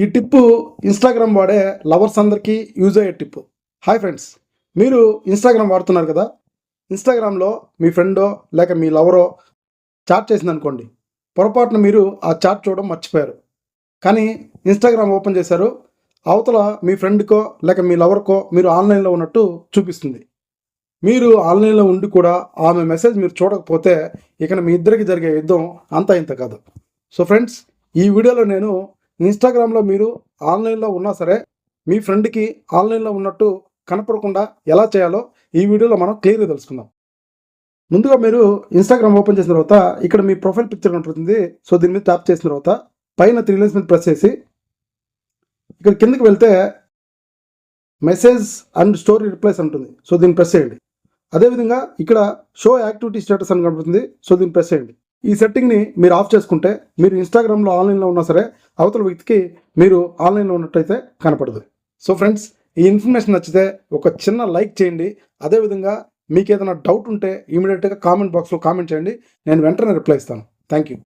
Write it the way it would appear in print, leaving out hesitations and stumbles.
ఈ టిప్పు ఇన్స్టాగ్రామ్ వాడే లవర్స్ అందరికీ యూజ్ అయ్యే టిప్పు. హాయ్ ఫ్రెండ్స్, మీరు ఇన్స్టాగ్రామ్ వాడుతున్నారు కదా. ఇన్స్టాగ్రామ్లో మీ ఫ్రెండో లేక మీ లవరో చాట్ చేసిందనుకోండి. పొరపాటున మీరు ఆ చాట్ చూడడం మర్చిపోయారు. కానీ ఇన్స్టాగ్రామ్ ఓపెన్ చేశారు, అవతల మీ ఫ్రెండ్కో లేక మీ లవర్కో మీరు ఆన్లైన్లో ఉన్నట్టు చూపిస్తుంది. మీరు ఆన్లైన్లో ఉండి కూడా ఆమె మెసేజ్ మీరు చూడకపోతే ఇక మీ ఇద్దరికి జరిగే యుద్ధం అంతా ఇంత కాదు. సో ఫ్రెండ్స్, ఈ వీడియోలో నేను ఇన్స్టాగ్రామ్లో మీరు ఆన్లైన్లో ఉన్నా సరే మీ ఫ్రెండ్కి ఆన్లైన్లో ఉన్నట్టు కనపడకుండా ఎలా చేయాలో ఈ వీడియోలో మనం క్లియర్గా తెలుసుకుందాం. ముందుగా మీరు ఇన్స్టాగ్రామ్ ఓపెన్ చేసిన తర్వాత ఇక్కడ మీ ప్రొఫైల్ పిక్చర్ ఉంటుంది. సో దీని మీద ట్యాప్ చేసిన తర్వాత పైన 3 లైన్స్ మీద ప్రెస్ చేసి ఇక్కడ కిందకి వెళ్తే మెసేజ్ అండ్ స్టోరీ రిప్లైస్ ఉంటుంది. సో దీన్ని ప్రెస్ చేయండి. అదేవిధంగా ఇక్కడ షో యాక్టివిటీ స్టేటస్ అని కనబడుతుంది. సో దీన్ని ప్రెస్ చేయండి. ఈ సెట్టింగ్ని మీరు ఆఫ్ చేసుకుంటే మీరు ఇన్స్టాగ్రామ్లో ఆన్లైన్లో ఉన్నా సరే అవతల వ్యక్తికి మీరు ఆన్లైన్లో ఉన్నట్టయితే కనపడదు. సో ఫ్రెండ్స్, ఈ ఇన్ఫర్మేషన్ నచ్చితే ఒక చిన్న లైక్ చేయండి. అదేవిధంగా మీకు ఏదైనా డౌట్ ఉంటే ఇమీడియట్గా కామెంట్ బాక్స్లో కామెంట్ చేయండి. నేను వెంటనే రిప్లై ఇస్తాను. Thank you.